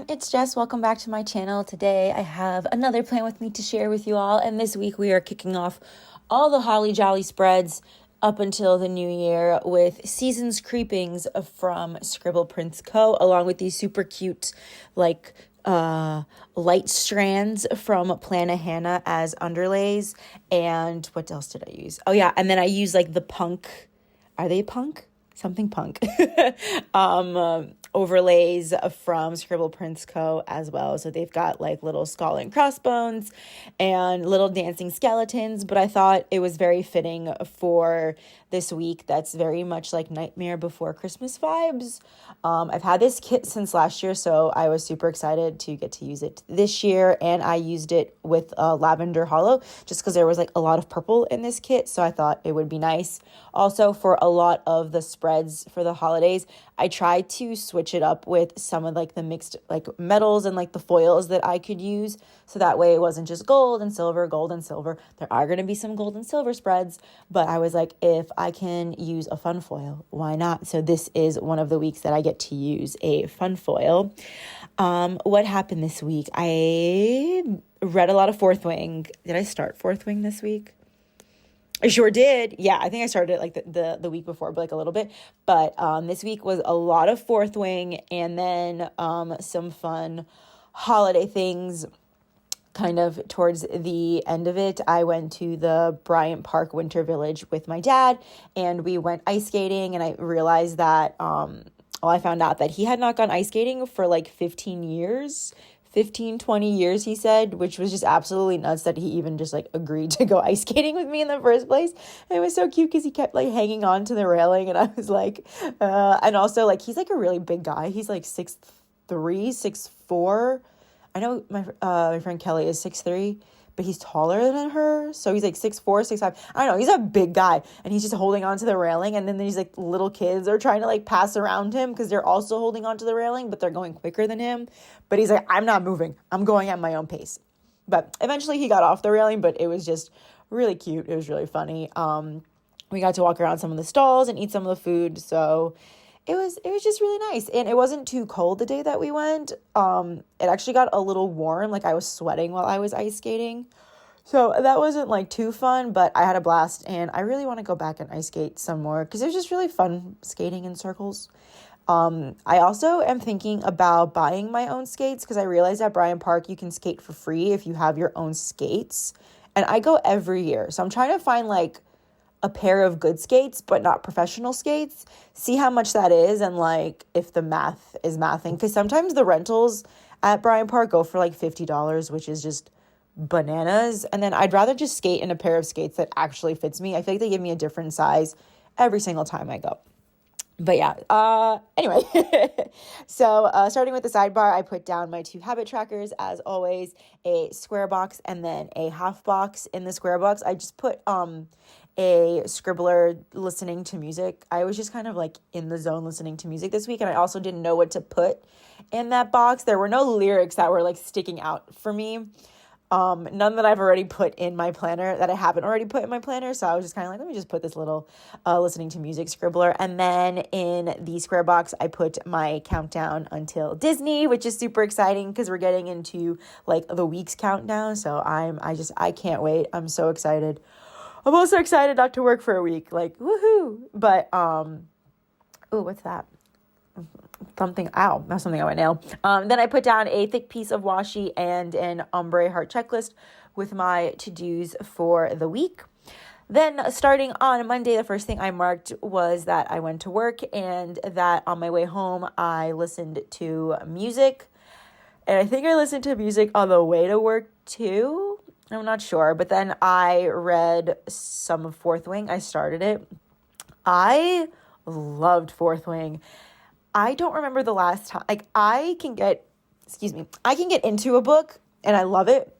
it's Jess. Welcome back to my channel. Today I have another plan with me to share with you all, and this week we are kicking off all the Holly Jolly spreads up until the new year with Season's Creepings from ScribblePrintsCo, along with these super cute light strands from Plana Hannah as underlays. And what else did I use? Oh yeah, and then I use like the punk. Are they punk? Something punk. Overlays from ScribblePrintsCo as well. So they've got like little skull and crossbones and little dancing skeletons, but I thought it was very fitting for this week. That's very much like Nightmare Before Christmas vibes. I've had this kit since last year, so I was super excited to get to use it this year, and I used it with Lavender Hollow just because there was like a lot of purple in this kit, so I thought it would be nice. Also, for a lot of the spreads for the holidays, I tried to switch it up with some of like the mixed like metals and like the foils that I could use, so that way it wasn't just gold and silver, gold and silver. There are going to be some gold and silver spreads, but I was like, if I can use a fun foil, why not? So this is one of the weeks that I get to use a fun foil. What happened this week? I read a lot of Fourth Wing. Did I start Fourth Wing this week? I sure did. Yeah, I think I started it like the week before, but like a little bit. But this week was a lot of Fourth Wing, and then some fun holiday things. Kind of towards the end of it, I went to the Bryant Park Winter Village with my dad, and we went ice skating, and I realized that, I found out that he had not gone ice skating for like 15 years, 20 years, he said, which was just absolutely nuts that he even just like agreed to go ice skating with me in the first place. And it was so cute because he kept like hanging on to the railing, and I was like, and also like, he's like a really big guy. He's like 6'3", 6'4". I know my friend Kelly is 6'3", but he's taller than her. So he's like 6'4", 6'5". I don't know. He's a big guy, and he's just holding onto the railing. And then these like little kids are trying to like pass around him because they're also holding onto the railing, but they're going quicker than him. But he's like, I'm not moving. I'm going at my own pace. But eventually he got off the railing, but it was just really cute. It was really funny. We got to walk around some of the stalls and eat some of the food. So it was just really nice, and it wasn't too cold the day that we went. It actually got a little warm, like I was sweating while I was ice skating, so that wasn't like too fun, but I had a blast, and I really want to go back and ice skate some more because it was just really fun skating in circles. I also am thinking about buying my own skates because I realized at Bryant Park you can skate for free if you have your own skates, and I go every year, so I'm trying to find like a pair of good skates, but not professional skates, see how much that is, and like if the math is mathing, because sometimes the rentals at Bryant Park go for like $50, which is just bananas. And then I'd rather just skate in a pair of skates that actually fits me. I feel like they give me a different size every single time I go. But yeah, anyway, so starting with the sidebar, I put down my 2 habit trackers, as always, a square box and then a half box. In the square box, I just put a scribbler listening to music. I was just kind of like in the zone listening to music this week, and I also didn't know what to put in that box. There were no lyrics that were like sticking out for me. None that I've already put in my planner, that I haven't already put in my planner. So I was just kind of like, let me just put this little listening to music scribbler. And then in the square box, I put my countdown until Disney, which is super exciting because we're getting into like the week's countdown. So I can't wait. I'm so excited. I'm also excited not to work for a week, like woohoo. But what's that? Something, ow, that's something on my nail. Then I put down a thick piece of washi and an ombre heart checklist with my to-dos for the week. Then starting on Monday, the first thing I marked was that I went to work, and that on my way home, I listened to music. And I think I listened to music on the way to work too. I'm not sure. But then I read some of Fourth Wing. I started it. I loved Fourth Wing. I don't remember the last time, like I can get into a book and I love it,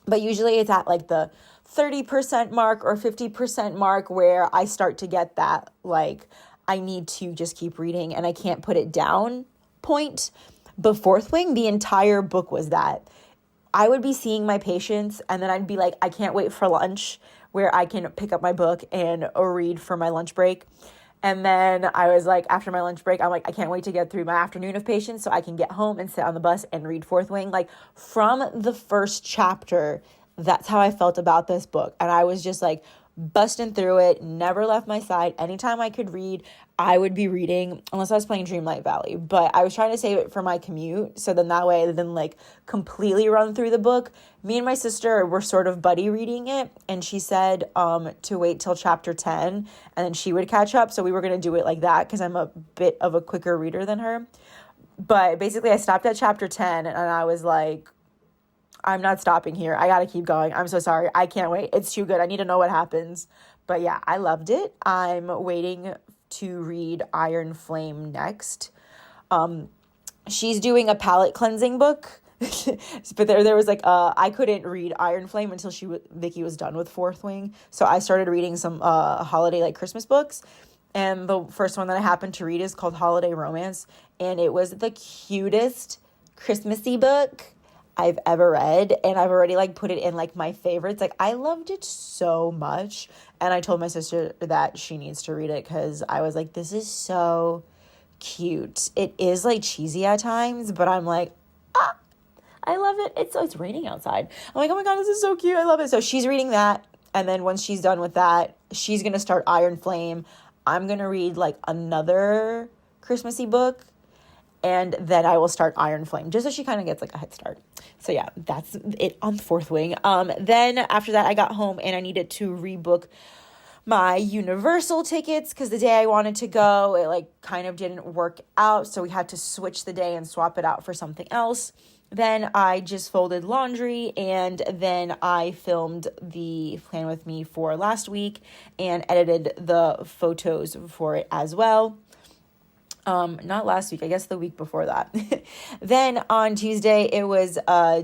but usually it's at like the 30% mark or 50% mark where I start to get that, like, I need to just keep reading and I can't put it down point. But Fourth Wing, the entire book was that. I would be seeing my patients, and then I'd be like, I can't wait for lunch where I can pick up my book and read for my lunch break. And then I was like, after my lunch break, I'm like, I can't wait to get through my afternoon of patience so I can get home and sit on the bus and read Fourth Wing. Like, from the first chapter, that's how I felt about this book. And I was just like busting through it, never left my side. Anytime I could read, I would be reading, unless I was playing Dreamlight Valley. But I was trying to save it for my commute, so then that way I didn't like completely run through the book. Me and my sister were sort of buddy reading it, and she said to wait till chapter 10, and then she would catch up. So we were going to do it like that because I'm a bit of a quicker reader than her. But basically I stopped at chapter 10, and I was like, I'm not stopping here. I got to keep going. I'm so sorry. I can't wait. It's too good. I need to know what happens. But yeah, I loved it. I'm waiting to read Iron Flame next. She's doing a palette cleansing book. But there was like, I couldn't read Iron Flame until Vicky was done with Fourth Wing. So I started reading some holiday, like Christmas books. And the first one that I happened to read is called Holiday Romance. And it was the cutest Christmassy book I've ever read, and I've already like put it in like my favorites. Like, I loved it so much, and I told my sister that she needs to read it because I was like, this is so cute. It is like cheesy at times, but I'm like, I love it. It's raining outside. I'm like, oh my God, this is so cute. I love it. So she's reading that, and then once she's done with that, she's gonna start Iron Flame. I'm gonna read like another Christmassy book, and then I will start Iron Flame, just so she kind of gets like a head start. So yeah, that's it on Fourth Wing. Then after that, I got home and I needed to rebook my Universal tickets because the day I wanted to go, it like kind of didn't work out. So we had to switch the day and swap it out for something else. Then I just folded laundry, and then I filmed the plan with me for last week and edited the photos for it as well. Not last week, I guess the week before that. Then on Tuesday, it was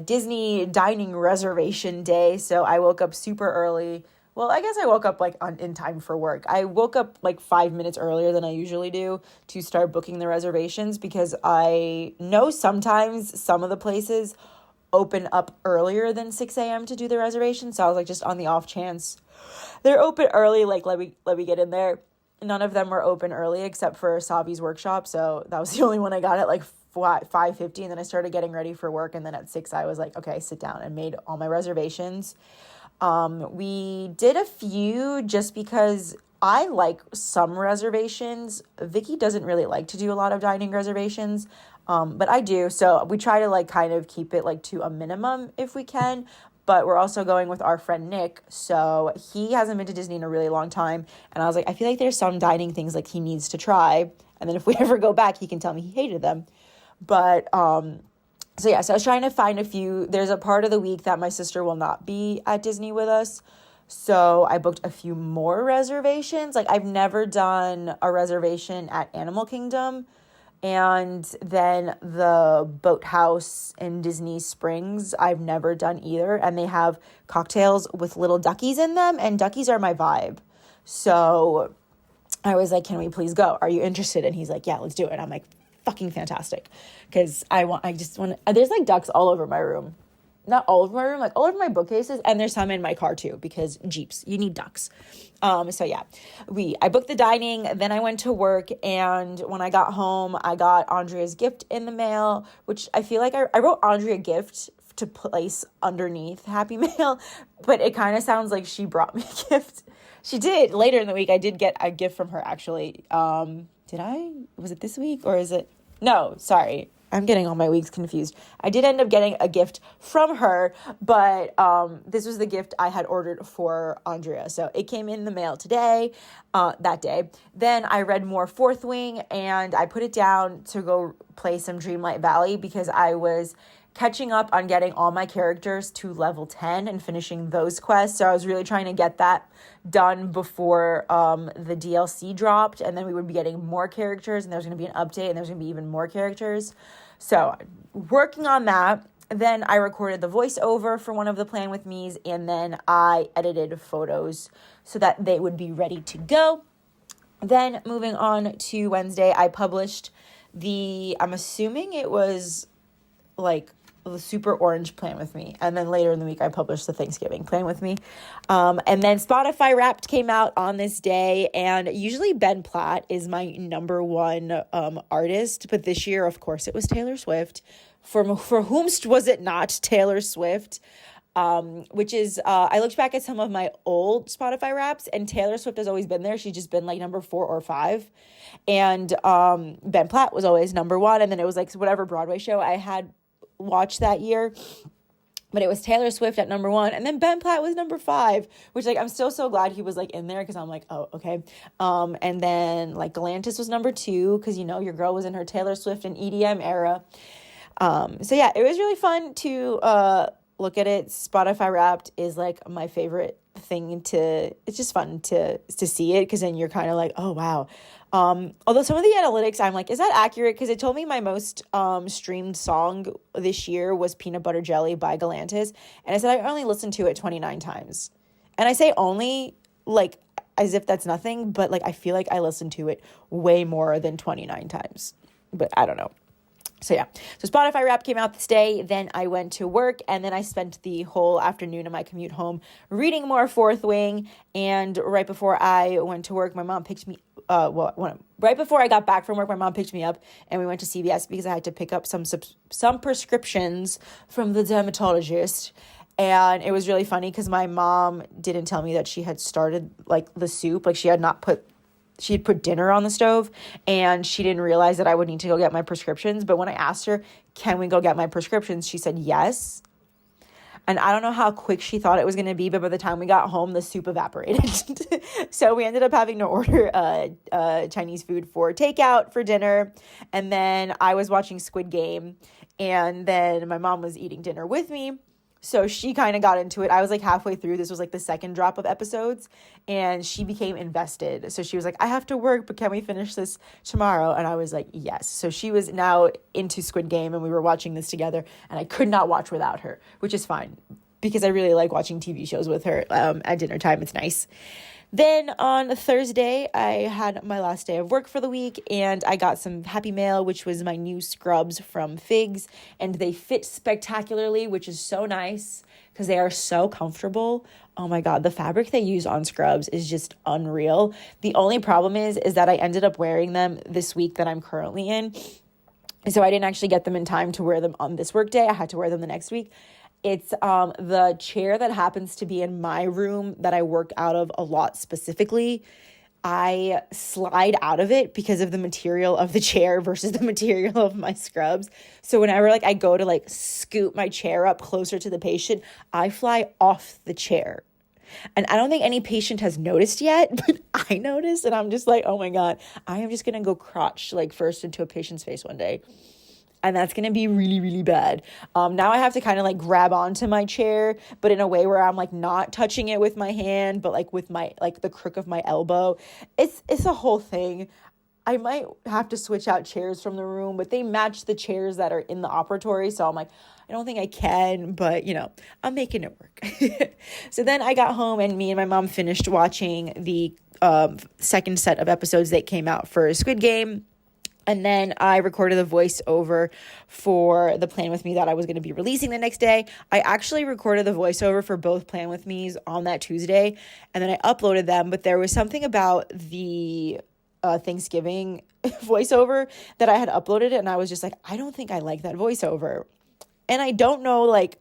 Disney dining reservation day. So I woke up super early. Well, I guess I woke up like in time for work. I woke up like 5 minutes earlier than I usually do to start booking the reservations because I know sometimes some of the places open up earlier than 6 a.m. to do the reservation. So I was like, just on the off chance they're open early, like let me get in there. None of them were open early except for Savi's workshop. So that was the only one I got at like 5:50. And then I started getting ready for work. And then at 6, I was like, okay, sit down, and made all my reservations. We did a few just because I like some reservations. Vicky doesn't really like to do a lot of dining reservations. But I do. So we try to like kind of keep it like to a minimum if we can. But we're also going with our friend Nick, so he hasn't been to Disney in a really long time. And I was like, I feel like there's some dining things like he needs to try. And then if we ever go back, he can tell me he hated them. But, so I was trying to find a few. There's a part of the week that my sister will not be at Disney with us. So I booked a few more reservations. Like, I've never done a reservation at Animal Kingdom. And then the boathouse in Disney Springs, I've never done either. And they have cocktails with little duckies in them, and duckies are my vibe. So I was like, can we please go? Are you interested? And he's like, yeah, let's do it. I'm like, fucking fantastic. Because I just want to, there's like ducks all over my room. Not all over my room, like all over my bookcases, and there's some in my car too, because Jeeps, you need ducks. So yeah, I booked the dining, then I went to work, and when I got home, I got Andrea's gift in the mail, which I feel like I wrote Andrea a gift to place underneath Happy Mail, but it kind of sounds like she brought me a gift. She did. Later in the week, I did get a gift from her, actually. Did I? Was it this week, or is it? No, sorry. I'm getting all my weeks confused. I did end up getting a gift from her, but this was the gift I had ordered for Andrea. So it came in the mail today, that day. Then I read more Fourth Wing, and I put it down to go play some Dreamlight Valley because I was catching up on getting all my characters to level 10 and finishing those quests. So I was really trying to get that done before the DLC dropped, and then we would be getting more characters, and there's going to be an update, and there's going to be even more characters. So working on that. Then I recorded the voiceover for one of the Plan With Me's, and then I edited photos so that they would be ready to go. Then moving on to Wednesday, I published I'm assuming it was like the super orange Plan With Me. And then later in the week, I published the Thanksgiving Plan With Me. And then Spotify Wrapped came out on this day. And usually Ben Platt is my number one artist. But this year, of course, it was Taylor Swift. For whomst was it not Taylor Swift? Which is, I looked back at some of my old Spotify Wraps, and Taylor Swift has always been there. She's just been like number 4 or 5. And Ben Platt was always number 1. And then it was like whatever Broadway show I had watched that year. But it was Taylor Swift at number 1. And then Ben Platt was number 5, which like I'm still so glad he was like in there because I'm like, oh, okay. And then like Galantis was number 2 because, you know, your girl was in her Taylor Swift and EDM era. So yeah, it was really fun to look at it. Spotify Wrapped is like my favorite thing it's just fun to see it because then you're kind of like, oh, wow. Although some of the analytics, I'm like, is that accurate? Because it told me my most streamed song this year was Peanut Butter Jelly by Galantis. And I said I only listened to it 29 times. And I say only like as if that's nothing, but like I feel like I listened to it way more than 29 times. But I don't know. So yeah, so Spotify Wrapped came out this day, then I went to work, and then I spent the whole afternoon of my commute home reading more Fourth Wing, and right before I went to work, my mom picked me, right before I got back from work, my mom picked me up, and we went to CVS because I had to pick up some prescriptions from the dermatologist, and it was really funny because my mom didn't tell me that she had started, like, the soup, like, she had put dinner on the stove and she didn't realize that I would need to go get my prescriptions. But when I asked her, can we go get my prescriptions? She said yes. And I don't know how quick she thought it was going to be, but by the time we got home, the soup evaporated. So we ended up having to order Chinese food for takeout for dinner. And then I was watching Squid Game. And then my mom was eating dinner with me. So she kind of got into it. I was like halfway through. This was like the second drop of episodes and she became invested. So she was like, I have to work, but can we finish this tomorrow? And I was like, yes. So she was now into Squid Game and we were watching this together and I could not watch without her, which is fine because I really like watching TV shows with her at dinner time. It's nice. Then on Thursday, I had my last day of work for the week and I got some Happy Mail, which was my new scrubs from Figs, and they fit spectacularly, which is so nice because they are so comfortable. Oh my God, the fabric they use on scrubs is just unreal. The only problem is that I ended up wearing them this week that I'm currently in. So I didn't actually get them in time to wear them on this work day. I had to wear them the next week. It's the chair that happens to be in my room that I work out of a lot specifically. I slide out of it because of the material of the chair versus the material of my scrubs. So whenever like I go to like scoot my chair up closer to the patient, I fly off the chair. And I don't think any patient has noticed yet, but I noticed and I'm just like, oh my God, I am just going to go crotch like first into a patient's face one day. And that's going to be really, really bad. Now I have to kind of like grab onto my chair, but in a way where I'm like not touching it with my hand, but like with my, like the crook of my elbow. It's a whole thing. I might have to switch out chairs from the room, but they match the chairs that are in the operatory. So I'm like, I don't think I can, but you know, I'm making it work. So then I got home and me and my mom finished watching the second set of episodes that came out for Squid Game. And then I recorded a voiceover for the Plan With Me that I was going to be releasing the next day. I actually recorded the voiceover for both Plan With Me's on that Tuesday. And then I uploaded them. But there was something about the Thanksgiving voiceover that I had uploaded. And I was just like, I don't think I like that voiceover. And I don't know like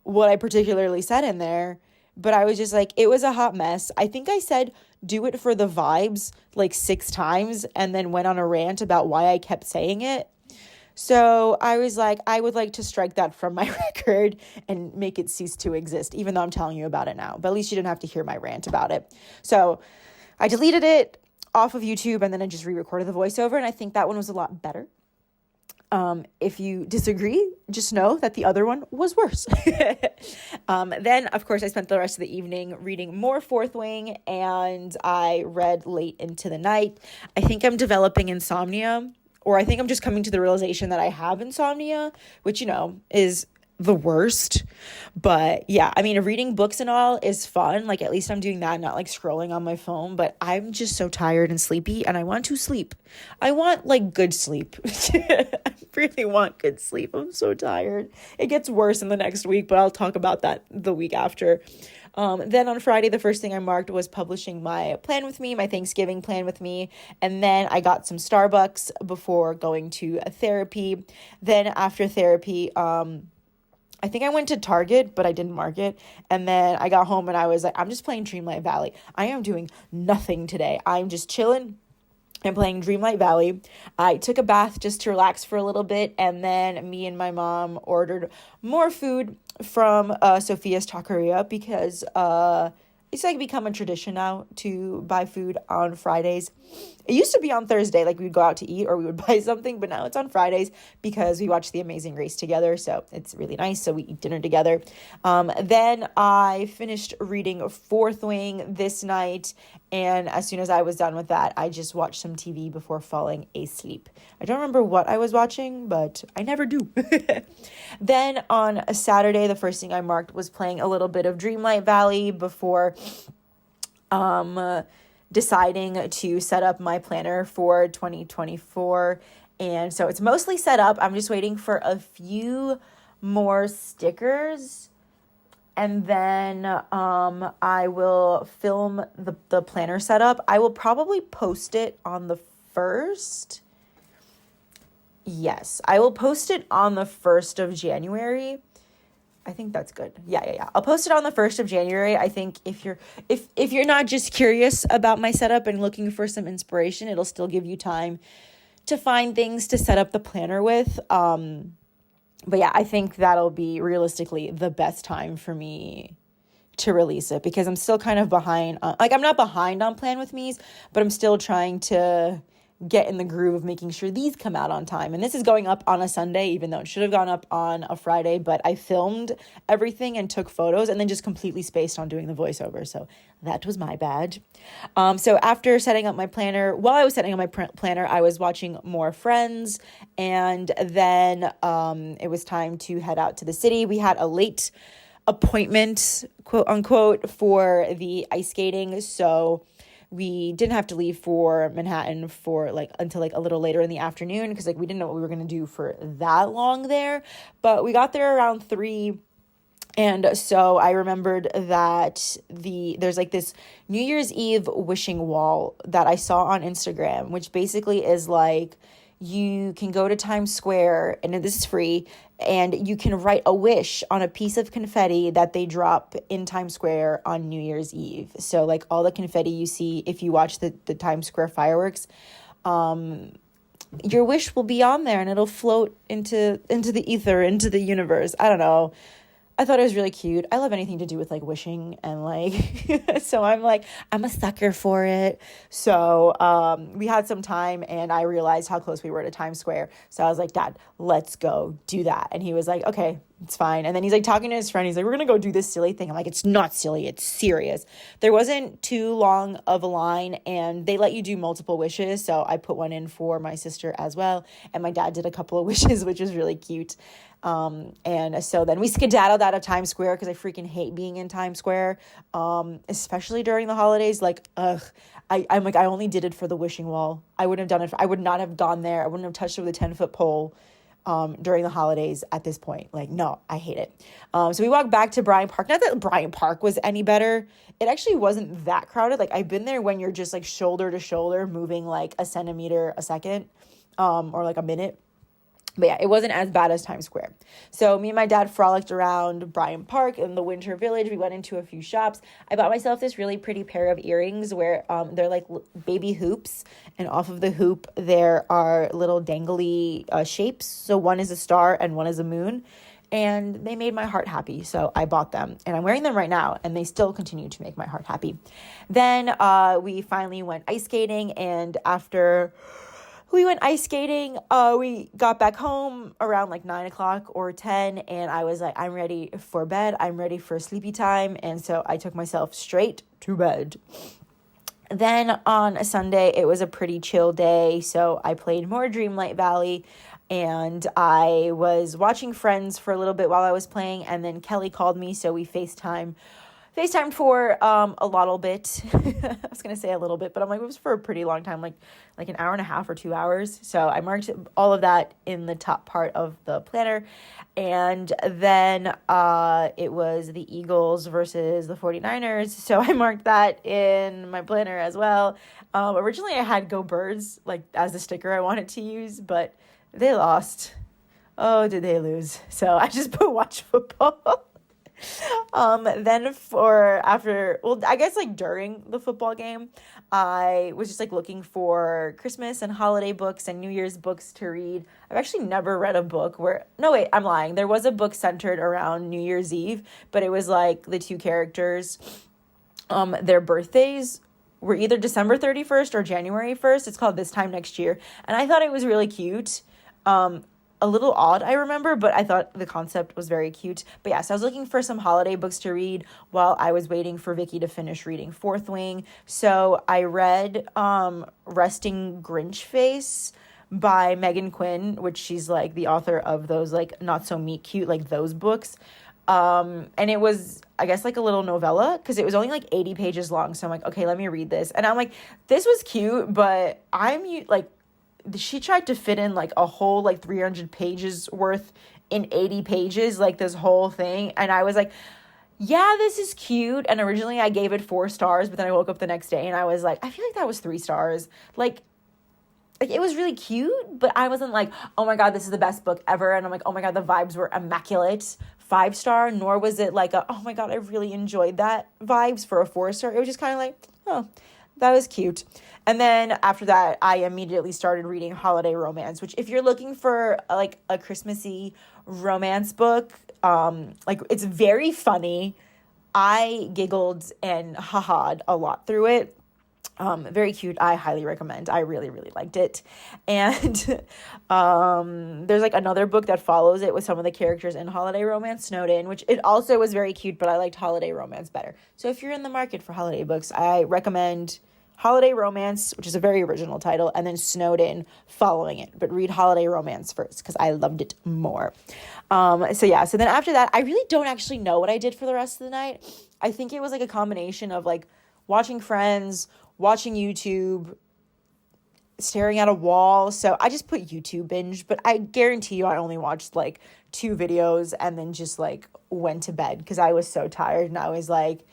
what I particularly said in there. But I was just like, it was a hot mess. I think I said, do it for the vibes like 6 times and then went on a rant about why I kept saying it. So I was like, I would like to strike that from my record and make it cease to exist, even though I'm telling you about it now. But at least you didn't have to hear my rant about it. So I deleted it off of YouTube and then I just re-recorded the voiceover. And I think that one was a lot better. If you disagree, just know that the other one was worse. Then, of course, I spent the rest of the evening reading more Fourth Wing, and I read late into the night. I think I'm developing insomnia, or I think I'm just coming to the realization that I have insomnia, which, you know, is the worst. But yeah, I mean, reading books and all is fun. Like, at least I'm doing that, not like scrolling on my phone. But I'm just so tired and sleepy, and I want to sleep. I want like good sleep. I really want good sleep. I'm so tired. It gets worse in the next week, but I'll talk about that the week after. Then on Friday, the first thing I marked was publishing my plan with me, my Thanksgiving plan with me. And then I got some Starbucks before going to a therapy. Then after therapy, I think I went to Target, but I didn't mark it. And then I got home and I was like, I'm just playing Dreamlight Valley. I am doing nothing today. I'm just chilling and playing Dreamlight Valley. I took a bath just to relax for a little bit. And then me and my mom ordered more food from Sophia's Taqueria because it's like become a tradition now to buy food on Fridays. It used to be on Thursday, like we would go out to eat or we would buy something, but now it's on Fridays because we watch The Amazing Race together, so it's really nice. So we eat dinner together. Then I finished reading Fourth Wing this night, and as soon as I was done with that, I just watched some TV before falling asleep. I don't remember what I was watching, but I never do. Then on a Saturday, the first thing I marked was playing a little bit of Dreamlight Valley before deciding to set up my planner for 2024. And so it's mostly set up. I'm just waiting for a few more stickers. And then I will film the planner setup. I will probably post it on the 1st. Yes, I will post it on the 1st of January. I think that's good. Yeah. I'll post it on the 1st of January. I think if you're not just curious about my setup and looking for some inspiration, it'll still give you time to find things to set up the planner with. But yeah, I think that'll be realistically the best time for me to release it because I'm still kind of behind. I'm not behind on Plan With Me's, but I'm still trying to get in the groove of making sure these come out on time. And this is going up on a Sunday, even though it should have gone up on a Friday, but I filmed everything and took photos and then just completely spaced on doing the voiceover. So that was my bad. So after setting up my planner, while I was setting up my planner, I was watching more Friends. And then it was time to head out to the city. We had a late appointment, quote unquote, for the ice skating. So we didn't have to leave for Manhattan for until a little later in the afternoon because we didn't know what we were going to do for that long there. But we got there around 3. And so I remembered that there's this New Year's Eve wishing wall that I saw on Instagram, which basically is you can go to Times Square, and this is free, and you can write a wish on a piece of confetti that they drop in Times Square on New Year's Eve. So all the confetti you see if you watch the Times Square fireworks, your wish will be on there and it'll float into the ether, into the universe. I don't know. I thought it was really cute. I love anything to do with wishing and so I'm a sucker for it. So we had some time and I realized how close we were to Times Square. So I was like, Dad, let's go do that. And he was like, okay, it's fine. And then he's talking to his friend. He's like, we're going to go do this silly thing. I'm like, it's not silly. It's serious. There wasn't too long of a line and they let you do multiple wishes. So I put one in for my sister as well. And my dad did a couple of wishes, which was really cute. And so then we skedaddled out of Times Square because I freaking hate being in Times Square, especially during the holidays. I only did it for the wishing wall. I wouldn't have done it. I would not have gone there. I wouldn't have touched it with a 10-foot pole during the holidays at this point. No, I hate it. So we walked back to Bryant Park. Not that Bryant Park was any better. It actually wasn't that crowded. I've been there when you're just shoulder to shoulder moving a centimeter a second, or a minute. But yeah, it wasn't as bad as Times Square. So me and my dad frolicked around Bryant Park in the Winter Village. We went into a few shops. I bought myself this really pretty pair of earrings where they're baby hoops. And off of the hoop, there are little dangly shapes. So one is a star and one is a moon. And they made my heart happy. So I bought them. And I'm wearing them right now. And they still continue to make my heart happy. Then we finally went ice skating. And after we went ice skating, we got back home around 9 o'clock or 10, and I was I'm ready for bed. I'm ready for sleepy time, and so I took myself straight to bed. Then on a Sunday, it was a pretty chill day, so I played more Dreamlight Valley. and I was watching Friends for a little bit while I was playing, and then Kelly called me, so we FaceTimed for a little bit. I was gonna say a little bit, but I'm like, it was for a pretty long time, like an hour and a half or 2 hours. So I marked all of that in the top part of the planner. And then it was the Eagles versus the 49ers. So I marked that in my planner as well. Originally I had Go Birds like as the sticker I wanted to use, but they lost. Oh, did they lose? So I just put watch football. Then I guess like during the football game, I was just like looking for Christmas and holiday books and New Year's books to read. I've actually never read a book no, wait, I'm lying. There was a book centered around New Year's Eve, but it was like the two characters, their birthdays were either December 31st or January 1st. It's called This Time Next Year. And I thought it was really cute. A little odd, I remember, but I thought the concept was very cute. But yeah, so I was looking for some holiday books to read while I was waiting for Vicky to finish reading Fourth Wing. So I read Resting Grinch Face by Megan Quinn, which she's like the author of those like Not So Meet Cute, like those books. And it was, I guess, like a little novella because it was only like 80 pages long. So I'm like, okay, let me read this. And I'm like, this was cute, but she tried to fit in like a whole like 300 pages worth in 80 pages, like this whole thing. And I was like, yeah, this is cute. And originally I gave it 4 stars, but then I woke up the next day and I was like, I feel like that was 3 stars. Like it was really cute, but I wasn't like, oh my God, this is the best book ever. And I'm like, oh my God, the vibes were immaculate, 5-star, nor was it like oh my God, I really enjoyed that vibes for a 4-star. It was just kind of like, oh, that was cute. And then after that, I immediately started reading holiday romance, which if you're looking for like a Christmassy romance book, like it's very funny. I giggled and ha-ha'd a lot through it. Very cute. I highly recommend. I really, really liked it. And there's like another book that follows it with some of the characters in holiday romance, Snowed In, which it also was very cute, but I liked holiday romance better. So if you're in the market for holiday books, I recommend Holiday Romance, which is a very original title, and then Snowed In following it. But read Holiday Romance first because I loved it more. So then after that, I really don't actually know what I did for the rest of the night. I think it was like a combination of like watching Friends, watching YouTube, staring at a wall. So I just put YouTube binge, but I guarantee you I only watched like 2 videos and then just like went to bed because I was so tired and I was like,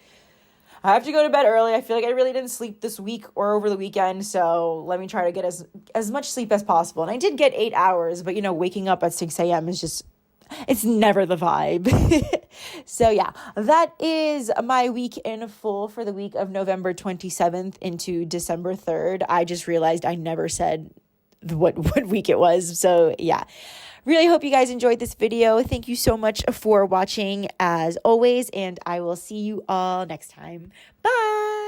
I have to go to bed early. I feel like I really didn't sleep this week or over the weekend, so let me try to get as much sleep as possible. And I did get 8 hours, but waking up at 6 a.m. is just, it's never the vibe. So yeah, that is my week in full for the week of November 27th into December 3rd. I just realized I never said what week it was. So yeah. Really hope you guys enjoyed this video. Thank you so much for watching as always, and I will see you all next time. Bye!